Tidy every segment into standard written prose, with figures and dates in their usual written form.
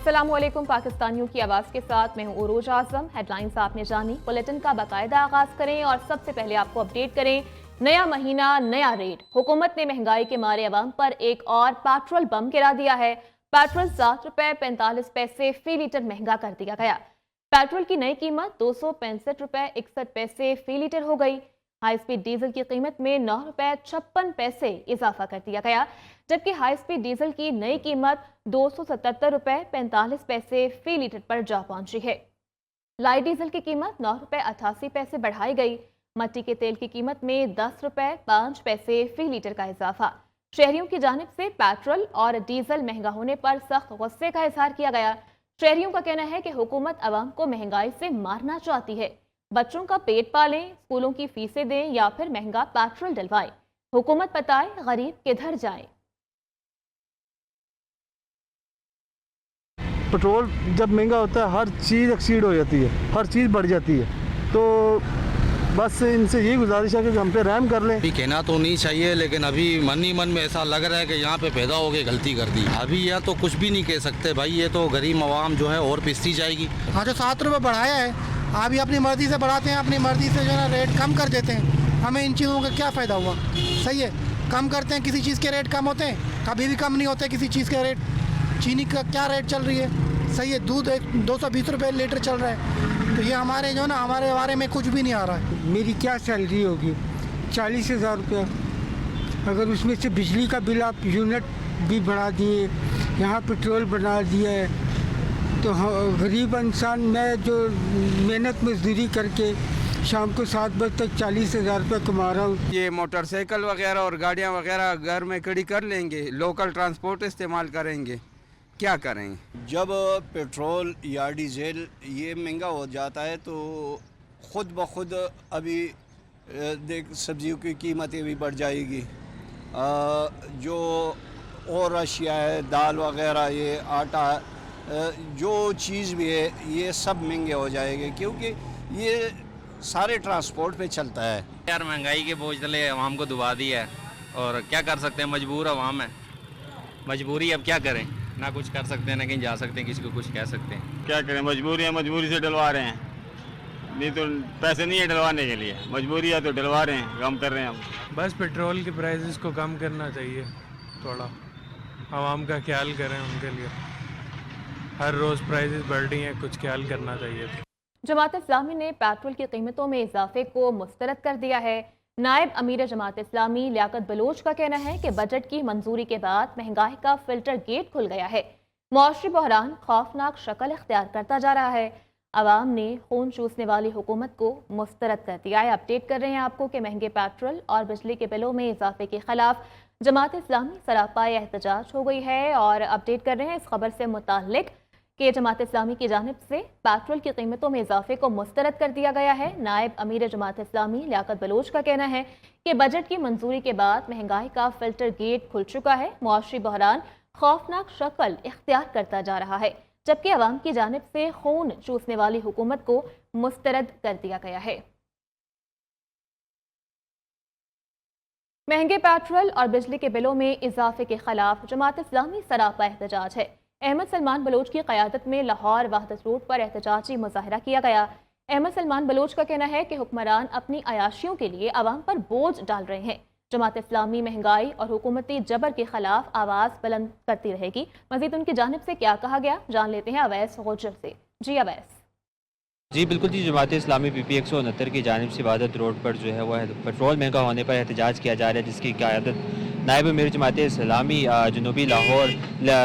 अस्सलाम वालेकुम। पाकिस्तानियों की आवाज़ के साथ मैं हूँ उरूज आज़म। हेडलाइंस आपने जानी, बुलेटिन का बाकायदा आगाज करें और सबसे पहले आपको अपडेट करें। नया महीना नया रेट, हुकूमत ने महंगाई के मारे अवाम पर एक और पेट्रोल बम गिरा दिया है। पेट्रोल ₹7.45 फी लीटर महंगा कर दिया गया। पेट्रोल की नई कीमत ₹265.61 फी लीटर हो गई। हाई स्पीड डीजल की कीमत में ₹9.56 इजाफा कर दिया गया, जबकि हाई स्पीड डीजल की नई कीमत ₹277.45 फी लीटर पर जा पहुंची है। लाइट डीजल की कीमत ₹9.88 बढ़ाई गई। मट्टी के तेल की कीमत में ₹10.05 फी लीटर का इजाफा। शहरियों की जानिब से पेट्रोल और डीजल महंगा होने पर सख्त गुस्से का इजहार किया गया। शहरियों का कहना है कि हुकूमत अवाम को महंगाई से मारना चाहती है। बच्चों का पेट पालें, स्कूलों की फीसें दें या फिर महंगा पेट्रोल डलवाएं। हुकूमत बताए गरीब किधर जाए। पेट्रोल जब महंगा होता है हर चीज़ एक्सीड हो जाती है, हर चीज़ बढ़ जाती है। तो बस इनसे यही गुजारिश है कि हम पे रहम कर लें। अभी कहना तो नहीं चाहिए, लेकिन अभी मन ही मन में ऐसा लग रहा है कि यहाँ पे पैदा हो के गलती कर दी। अभी यह तो कुछ भी नहीं कह सकते भाई, ये तो गरीब आवाम जो है और पिसती जाएगी। हाँ, जो ₹7 बढ़ाया है, आप भी अपनी मर्जी से बढ़ाते हैं, अपनी मर्जी से जो है रेट कम कर देते हैं। हमें इन चीज़ों का क्या फ़ायदा हुआ? सही है, कम करते हैं, किसी चीज़ के रेट कम होते हैं, कभी भी कम नहीं होते किसी चीज़ के रेट। चीनी का क्या रेट चल रही है? सही है, दूध ₹220 लीटर चल रहा है। तो ये हमारे जो ना हमारे बारे में कुछ भी नहीं आ रहा है। मेरी क्या सैलरी होगी? 40,000 रुपया। अगर उसमें से बिजली का बिल आप यूनिट भी बढ़ा दिए, यहाँ पेट्रोल बढ़ा दिया है, तो गरीब इंसान, मैं जो मेहनत मजदूरी करके शाम को 7 बजे तक 40,000 रुपये कमा रहा हूँ। ये मोटरसाइकिल वगैरह और गाड़ियाँ वगैरह घर में खड़ी कर लेंगे, लोकल ट्रांसपोर्ट इस्तेमाल करेंगे, क्या करेंगे? जब पेट्रोल या डीजल ये महंगा हो जाता है तो ख़ुद ब खुद अभी देख सब्जियों की कीमतें भी बढ़ जाएगी। जो और अशिया है, दाल वगैरह, ये आटा, जो चीज़ भी है, ये सब महंगे हो जाएंगे क्योंकि ये सारे ट्रांसपोर्ट पे चलता है। यार महंगाई के बोझ तले आवाम को दबा दिया है और क्या कर सकते हैं, मजबूर आवाम है। मजबूरी, अब क्या करें, ना कुछ कर सकते हैं ना कहीं जा सकते हैं, किसी को कुछ कह सकते हैं। क्या करें, मजबूरी है, मजबूरी से डलवा रहे हैं, नहीं तो पैसे नहीं है डलवाने के लिए, मजबूरी है तो डलवा रहे हैं, कम कर रहे हैं हम। बस पेट्रोल के प्राइसेस को कम करना चाहिए, थोड़ा आवाम का ख्याल करें, उनके लिए हर रोज़ प्राइसेस बढ़ रही हैं, कुछ ख्याल करना चाहिए। जमात इस्लामी ने पेट्रोल की कीमतों में इजाफे को मुस्तरद कर दिया है। नायब अमीर जमात इस्लामी लियाकत बलोच का कहना है कि बजट की मंजूरी के बाद महंगाई का फिल्टर गेट खुल गया है। मुआशरी बहरान खौफनाक शक्ल इख्तियार करता जा रहा है। अवाम ने खून चूसने वाली हुकूमत को मुस्तरद कर दिया है। अपडेट कर रहे हैं आपको कि महंगे पेट्रोल और बिजली के बिलों में इजाफे के खिलाफ जमात इस्लामी सरापाए एहतजाज हो गई है। और अपडेट कर रहे हैं इस खबर से मुताल्लिक कि जमात इस्लामी की जानिब से पेट्रोल की कीमतों में इजाफे को मुस्तरद कर दिया गया है। नायब अमीर जमात इस्लामी लियाकत बलोच का कहना है कि बजट की मंजूरी के बाद महंगाई का फिल्टर गेट खुल चुका है। मुआशरी बहरान खौफनाक शक्ल इख्तियार करता जा रहा है, जबकि अवाम की जानिब से खून चूसने वाली हुकूमत को मुस्तरद कर दिया गया है। महंगे पेट्रोल और बिजली के बिलों में इजाफे के खिलाफ जमात इस्लामी सरापा एहतजाज है। अहमद सलमान बलोच की क़यादत में लाहौर वहदत रोड पर एहतजाजी मुजाहरा किया गया। अहमद सलमान बलोच का कहना है कि हुक्मरान अपनी अयाशियों के लिए अवाम पर बोझ डाल रहे हैं। जमात इस्लामी महंगाई और हुकूमती जबर के खिलाफ आवाज़ बुलंद करती रहेगी। मजीद उनकी जानिब से क्या कहा गया, जान लेते हैं अवैस गुज्जर से। जी अवैस। जी बिल्कुल जी, जमात इस्लामी PP 169 की जानिब से वहदत रोड पर जो है वह पेट्रोल महंगा होने पर एहतजाज किया जा रहा है, जिसकी क़यादत नायब अमीर जमात इस्लामी जनूबी लाहौर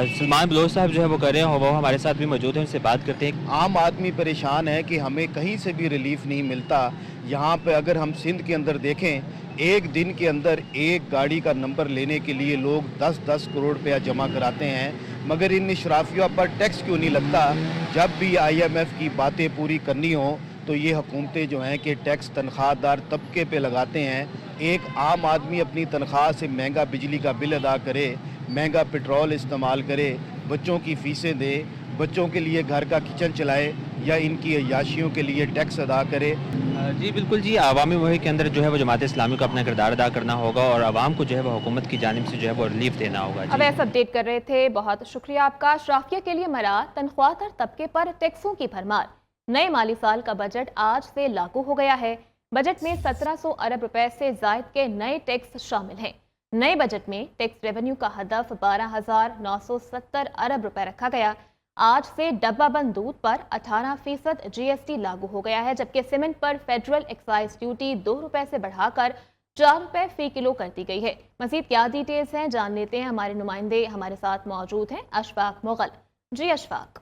सलमान बलोच साहब जो है वो कर रहे हैं। वो हमारे साथ भी मौजूद हैं, उनसे बात करते हैं। आम आदमी परेशान है कि हमें कहीं से भी रिलीफ नहीं मिलता। यहाँ पे अगर हम सिंध के अंदर देखें, एक दिन के अंदर एक गाड़ी का नंबर लेने के लिए लोग 10-10 करोड़ रुपया जमा कराते हैं, मगर इन इशराफियों पर टैक्स क्यों नहीं लगता? जब भी IMF की बातें पूरी करनी हो तो ये हुकूमतें जो हैं कि टैक्स तनख्वाहदार तबके पे लगाते हैं। एक आम आदमी अपनी तनख्वाह से महंगा बिजली का बिल अदा करे, महंगा पेट्रोल इस्तेमाल करे, बच्चों की फ़ीसें दे, बच्चों के लिए घर का किचन चलाए या इनकी अय्याशियों के लिए टैक्स अदा करे। जी बिल्कुल जी, अवामी मुहिम के अंदर जो है वो जमात इस्लामी को अपना किरदार अदा करना होगा और आवाम को जो है वो हुकूमत की जानिब से जो है वो रिलीफ देना होगा। अब ऐसा अपडेट कर रहे थे, बहुत शुक्रिया आपका। अशराफिया के लिए मरा तनख्वाहदार तबके पर टैक्सों की भरमार। नए माली साल का बजट आज से लागू हो गया है। बजट में 1700 अरब रुपए से जायद के नए टैक्स शामिल हैं। नए बजट में टैक्स रेवेन्यू का हदफ 12,970 अरब रुपए रखा गया। आज से डब्बा बंद दूध पर 18% GST लागू हो गया है, जबकि सीमेंट पर फेडरल एक्साइज ड्यूटी 2 रुपए से बढ़ाकर 4 रुपए फी किलो कर दी गई है। मजीद क्या डिटेल्स हैं जान लेते हैं, हमारे नुमाइंदे हमारे साथ मौजूद हैं। अशफाक मुगल। जी अशफाक।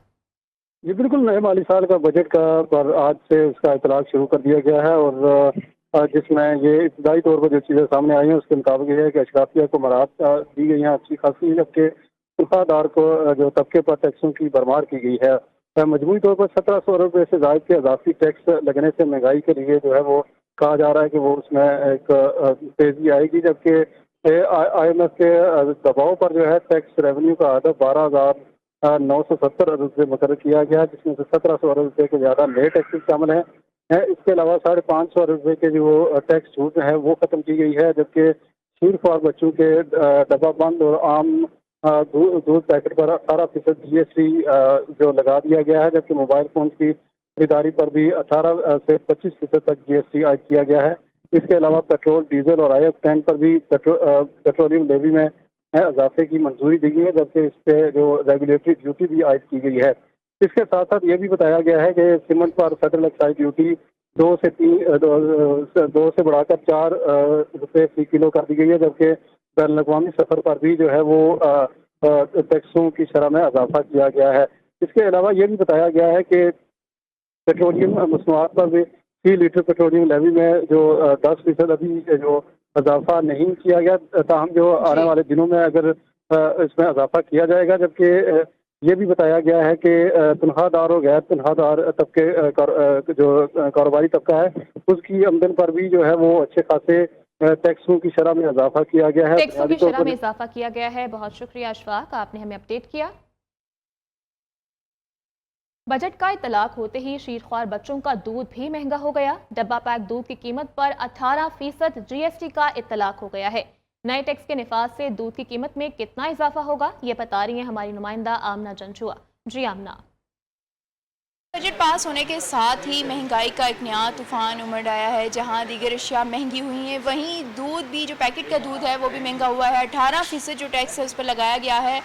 ये बिल्कुल नए माली साल का बजट का पर आज से उसका इतलाक शुरू कर दिया गया है और जिसमें ये इब्तदाई तौर पर जो चीज़ें सामने आई हैं उसके मुताबिक ये है कि अशराफिया को मराहत दी गई हैं अच्छी खासी, जबकि तनख्वाहदार को जो तबके पर टैक्सों की भरमार की गई है। मजमूई तौर पर 1700 अरब रुपये से जायद के इजाफी टैक्स लगने से महंगाई के लिए जो है वो कहा जा रहा है कि वो उसमें एक तेजी आएगी, जबकि IMF के दबाव पर जो है टैक्स रेवेन्यू का हदफ 12,970 अरब रुपये मुकर्रर किया गया, जिसमें से 1700 अरब रुपये के ज़्यादा नए टैक्सेस शामिल हैं। इसके अलावा 550 अरब रुपये के जो टैक्स छूट है वो ख़त्म की गई है, जबकि शीर और बच्चों के डब्बा बंद और आम दूध पैकेट पर 18% GST जो लगा दिया गया है, जबकि मोबाइल फ़ोन की खरीदारी पर भी 18 से 25% तक GST आयद किया गया है। इसके अलावा पेट्रोल, डीजल और IF10 पर भी पेट्रोलियम लेवी में इजाफे की मंजूरी दी गई है, जबकि इस पर जो रेगुलेटरी ड्यूटी भी आयद की गई है। इसके साथ साथ ये भी बताया गया है कि सीमेंट पर फेडरल एक्साइज ड्यूटी 2 से बढ़ाकर 4 रुपये फी किलो कर दी गई है, जबकि बैनुल अक़वामी सफ़र पर भी जो है वो टैक्सों की शरह में इजाफा किया गया है। इसके अलावा ये भी बताया गया है कि पेट्रोलियम मसनूआत पर भी फी लीटर पेट्रोलियम लेवी में जो 10% अभी जो इजाफा नहीं किया गया, ताहम जो आने वाले दिनों में अगर इसमें इजाफा किया जाएगा, जबकि ये भी बताया गया है कि तनख्वाहदार और गैर तनख्वाहदार तबके जो कारोबारी तबका है उसकी आमदन पर भी जो है वो अच्छे खासे टैक्सों की शरह में इजाफा किया गया है। टैक्सों की शरह में इजाफा किया गया है। बहुत शुक्रिया अशफाक, आपने हमें अपडेट किया। बजट का इतलाक होते ही शीरख्वार बच्चों का दूध भी महंगा हो गया। डब्बा पैक दूध की कीमत पर 18% GST का इतलाक हो गया है। नए टैक्स के निफाज से दूध की कीमत में कितना इजाफा होगा, ये बता रही हैं हमारी नुमाइंदा आमना जंजुआ। जी आमना। बजट पास होने के साथ ही महंगाई का एक नया तूफान उमड़ आया है। जहां दीगर अशिया महंगी हुई हैं, वहीं दूध भी, जो पैकेट का दूध है वो भी महंगा हुआ है। 18% जो टैक्स है उस पर लगाया गया है।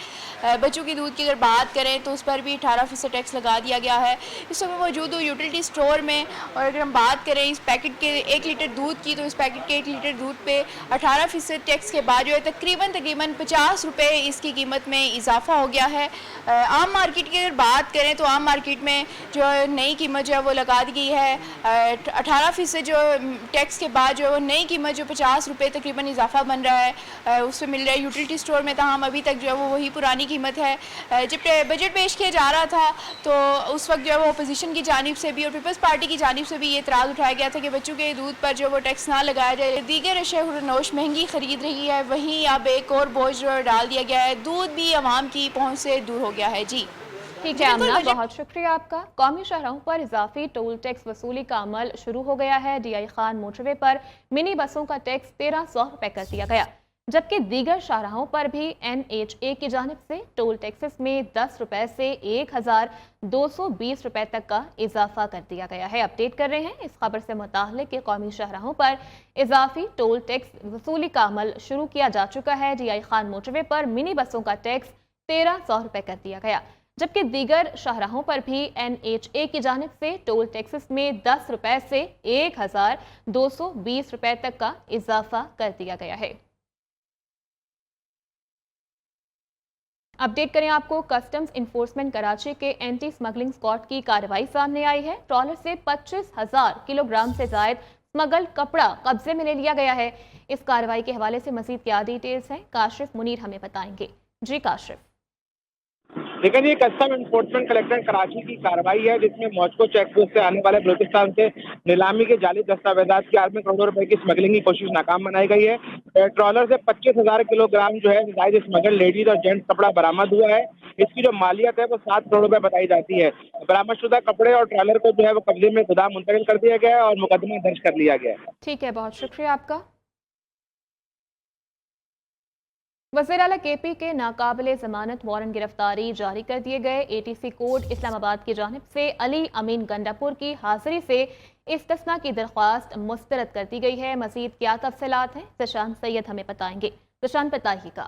बच्चों के दूध की अगर बात करें तो उस पर भी 18% टैक्स लगा दिया गया है। इस समय मौजूद हूँ यूटिलिटी स्टोर में, और अगर हम बात करें इस पैकेट के 1 लीटर दूध की, तो इस पैकेट के 1 लीटर दूध पे 18% टैक्स के बाद जो है तकरीबन 50 रुपये इसकी कीमत में इजाफा हो गया है। आम मार्केट की अगर बात करें तो आम मार्केट में जो नई कीमत जो है वो लगा दी गई है 18% जो टैक्स के बाद जो नई कीमत जो 50 रुपये तकरीबन इजाफा बन रहा है उससे मिल रहा है यूटिलिटी स्टोर में। तमाम अभी तक जो है वो वही पुरानी कीमत है। जब बजट पेश किया जा रहा था तो उस वक्त जो है वो अपोजिशन की जानिब से भी और पीपल्स पार्टी की जानिब से भी ये इतराज़ उठाया गया था कि बच्चों के दूध पर जो वो टैक्स ना लगाया जाए। दीगर अशयानोश महंगी खरीद रही है, वहीं अब एक और बोझ डाल दिया गया है। दूध भी आवाम की पहुँच से दूर हो गया है। जी ठीक है आमना, बहुत शुक्रिया आपका। कौमी शाहराहों पर इजाफी टोल टैक्स वसूली का अमल शुरू हो गया है। DI खान मोटरवे पर मिनी बसों का टैक्स 1300 रुपये कर दिया गया, जबकि दीगर शाहराहों पर भी NHA की जानिब से टोल टैक्सेस में 10 रुपये से 1220 रुपये तक का इजाफा कर दिया गया है। अपडेट कर रहे हैं इस खबर से मुताल्लिक कि कौमी शाहराहों पर इजाफी टोल टैक्स वसूली का अमल शुरू किया जा चुका है। DI खान मोटरवे पर मिनी बसों का टैक्स 1300 रुपये कर दिया गया, जबकि दीगर शाहराहों पर भी NHA की जानिब से टोल टैक्सेस में 10 रुपये से 1220 रुपये तक का इजाफा कर दिया गया है। अपडेट करें आपको, कस्टम्स इन्फोर्समेंट कराची के एंटी स्मगलिंग स्क्वाड की कार्रवाई सामने आई है। ट्रॉलर से 25,000 किलोग्राम से जायद स्मगल कपड़ा कब्जे में ले लिया गया है। इस कार्रवाई के हवाले से मजीद क्या डिटेल्स हैं, काशिफ मुनीर हमें बताएंगे। जी काशिफ। लेकिन ये कस्टम एनफोर्समेंट कलेक्टेड कराची की कार्रवाई है जिसमें मॉस्को चेक पोस्ट से आने वाले बलूचिस्तान से नीलामी के जाली दस्तावेजात की आड़ में करोड़ों रुपए की स्मगलिंग की कोशिश नाकाम बनाई गई है। ट्रॉलर से 25,000 किलोग्राम जो है जायज स्मगल लेडीज और जेंट्स कपड़ा बरामद हुआ है। इसकी जो मालियत है वो 7 करोड़ रुपए बताई जाती है। बरामदशुदा कपड़े और ट्रॉलर को जो है वो कब्जे में गोदाम मुंतकिल कर दिया गया है और मुकदमा दर्ज कर लिया गया है। ठीक है, बहुत शुक्रिया आपका। वज़ीर आला केपी के नाकाबिले ज़मानत वारंट गिरफ्तारी जारी कर दिए गए। एटीसी कोर्ट इस्लामाबाद की जानिब से अली अमीन गंडापुर की हाजिरी से इस्तिस्ना की दरख्वास्त मुस्तरद कर दी गई है। मज़ीद क्या तफसीलात हैं, ज़शान सैयद हमें बताएंगे। ज़शान, बताइएगा।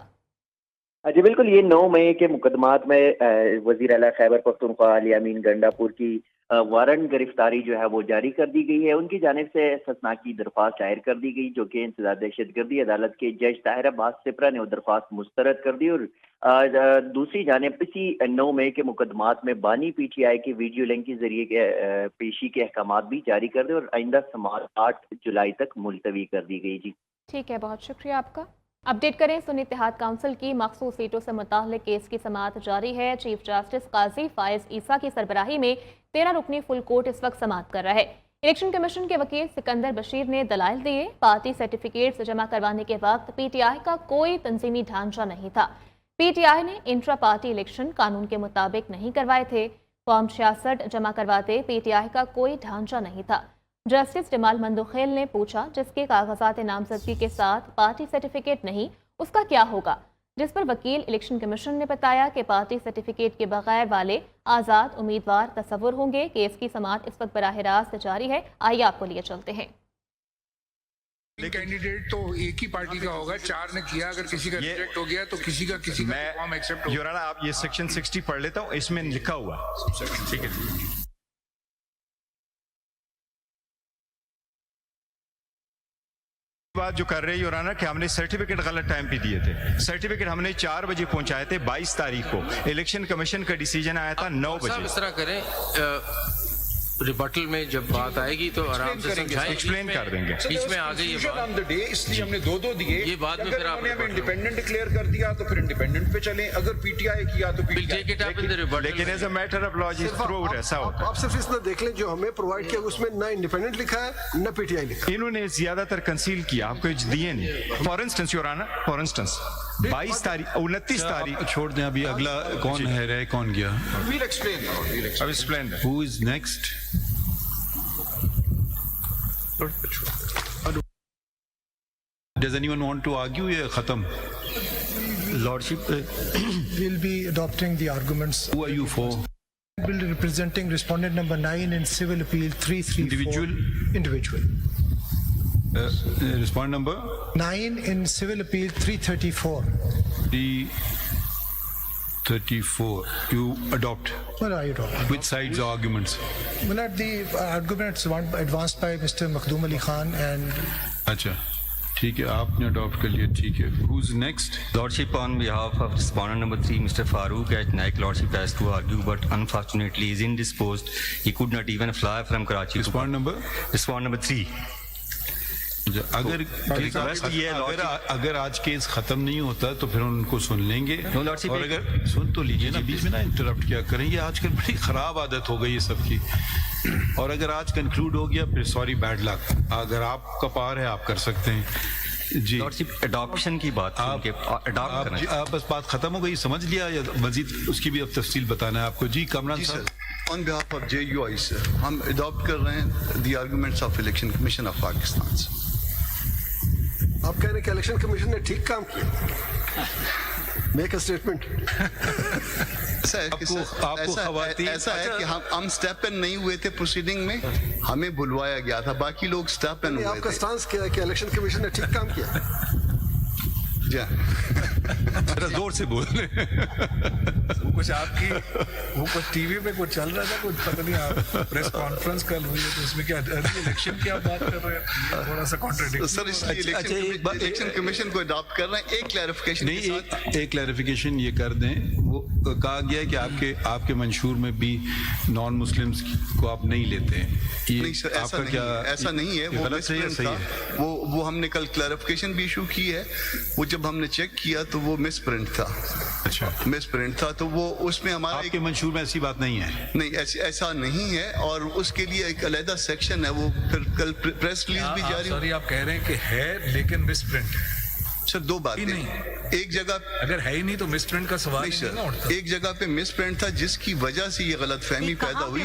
जी बिल्कुल, ये 9 मई के मुकदमात में वज़ीर आला खैबर पख्तूनख्वा अली अमीन गंडापुर की वारंट गिरफ्तारी जो है वो जारी कर दी गई है। उनकी जानिब से इस्तिस्ना की दरख्वास्त दायर कर दी गई, जो कि इंसदाद दहशतगर्दी अदालत के जज ताहिर अब्बास सिपरा ने वो दरख्वास्त मुस्तरद कर दी। और दूसरी जानिब इसी 9 मई के मुकदमात में बानी PTI की वीडियो लिंक के जरिए पेशी के अहकामात भी जारी कर दिए और आइंदा समाअत 8 जुलाई तक मुलतवी कर दी गई। जी ठीक है, बहुत शुक्रिया आपका। अपडेट करें, सुन्नी इत्तेहाद काउंसिल की मखसूस सीटों से मुताल्लिक केस की समाअत जारी है। चीफ जस्टिस काजी फायज ईसा की सरबराही में 13 रुकनी फुल कोर्ट इस वक्त समाअत कर रहा है। इलेक्शन कमीशन के वकील सिकंदर बशीर ने दलाइल दिए। पार्टी सर्टिफिकेट्स जमा करवाने के वक्त PTI का कोई तंजीमी ढांचा नहीं था। PTI ने इंट्रा पार्टी इलेक्शन कानून के मुताबिक नहीं करवाए थे। फॉर्म 66 जमा करवाते PTI का कोई ढांचा नहीं था। जस्टिस जमाल मंदोखेल ने पूछा, जिसके कागजात नामजदगी के साथ पार्टी सर्टिफिकेट नहीं, उसका क्या होगा? जिस पर वकील इलेक्शन कमीशन ने बताया कि पार्टी सर्टिफिकेट के बगैर वाले आज़ाद उम्मीदवार तस्वुर होंगे। केस की समाअत इस वक्त बराह रास्त जारी है। आइए आपको लिए चलते हैं। कैंडिडेट तो एक ही पार्टी का होगा, 4 ने किया, अगर किसी का रिजेक्ट हो गया तो किसी का फॉर्म एक्सेप्ट होगा। योराना, आप ये सेक्शन 60 पढ़ लेता हूँ, इसमें लिखा हुआ, ठीक है। बात जो कर रहे हैं योराना कि हमने सर्टिफिकेट गलत टाइम पे दिए थे। सर्टिफिकेट हमने 4 बजे पहुंचाए थे 22 तारीख को। इलेक्शन कमीशन का डिसीजन आया था 9 बजे। इस तरह करें, रिबटल में जब बात आएगी तो आराम से समझाएं, एक्सप्लेन कर देंगे। बीच में आ गई ये बात, इसलिए हमने 2 दिए। ये बाद में फिर आपने इंडिपेंडेंट डिक्लेयर कर दिया तो फिर इंडिपेंडेंट पे चलें। अगर PTI किया तो PTI, लेकिन as a matter of law through ऐसा होता है। आप सिर्फ इसमें देख लें, जो हमें प्रोवाइड किया उसमें ना इंडिपेंडेंट लिखा है ना PTI लिखा। इन्होंने ज्यादातर कंसील किया, आपको दिए नहीं। फॉर इंस्टेंस योराना, फॉर इंस्टेंस 22 तारीख 29 तारीख छोड़ दें, अभी अगला कौन है रहे कौन गया। We'll explain. Who is next? Does anyone want to argue? ये खत्म। Lordship will be adopting the arguments. Who are you for? Will be representing respondent number 9 in civil appeal 334. Individual. Respondent number 9 in civil appeal 334. 334. You adopt. Well, I adopt. Which sides arguments? Well, at the arguments advanced by Mr. Makhdoom Ali Khan and. अच्छा, ठीक है, आपने adopt कर लिया, ठीक है। Who's next? Lordship, on behalf of respondent number 3, Mr. Farooq at Naik, Lordship has to argue, but unfortunately is indisposed. He could not even fly from Karachi. Respondent number? Respondent number 3. अगर आज case खत्म नहीं होता तो फिर उनको सुन लेंगे। और अगर सुन तो लीजिए ना, बीच में ना इंटरप्ट क्या करें, ये आजकल बड़ी खराब आदत हो गई है सबकी। और अगर आज कंक्लूड हो गया फिर सॉरी, बैड लक। अगर आपका पार है आप कर सकते हैं। जी लॉर्डशिप, एडॉप्शन की बात आप बस बात खत्म हो गई, समझ लिया, या मजीद उसकी भी अब तफसील बताना है आपको। जी कामरान साहब। On behalf of JUI sir, हम अडॉप्ट कर रहे हैं the arguments of election commission of Pakistan से। आप कह रहे हैं कि इलेक्शन कमीशन ने ठीक काम किया। Make a statement. ऐसा है कि हम स्टेप इन नहीं हुए थे प्रोसीडिंग में, हमें बुलवाया गया था, बाकी लोग स्टेप इन हुए थे। आपका स्टांस क्या है कि इलेक्शन कमीशन ने ठीक काम किया? जरा जोर से बोल रहे। वो कुछ आपकी, वो कुछ टीवी पे कुछ चल रहा था, कुछ पता नहीं, आप प्रेस कॉन्फ्रेंस कल हुई है तो उसमें क्या इलेक्शन की आप बात कर रहे हैं, थोड़ा सा कॉन्ट्रडिक्शन। सर इसलिए इलेक्शन कमीशन को अडॉप्ट कर रहे हैं। एक क्लैरिफिकेशन नहीं, एक क्लैरिफिकेशन ये कर दें, कहा गया है कि आपके मंशूर में भी नॉन मुस्लिम्स को आप नहीं लेते हैं। ये नहीं सर, ऐसा नहीं, ऐसा नहीं है, वो गलत सही है, मिसप्रिंट था। वो हमने कल क्लैरिफिकेशन भी इशू की है। वो जब हमने चेक किया तो वो मिसप्रिंट था। अच्छा, मिसप्रिंट था, तो वो उसमें हमारा आपके मंशूर में ऐसी बात नहीं है? नहीं, ऐसा नहीं है, और उसके लिए एक अलहदा सेक्शन है। वो फिर कल प्रेस रिलीज भी जारी। सॉरी, आप कह रहे हैं कि है लेकिन मिसप्रिंट है। सर दो बातें, नहीं, एक जगह अगर है ही नहीं तो मिसप्रिंट का सवाल नहीं ही नहीं ना सर, उठता। एक जगह पे मिसप्रिंट था जिसकी वजह से ये गलत फहमी पैदा हुई।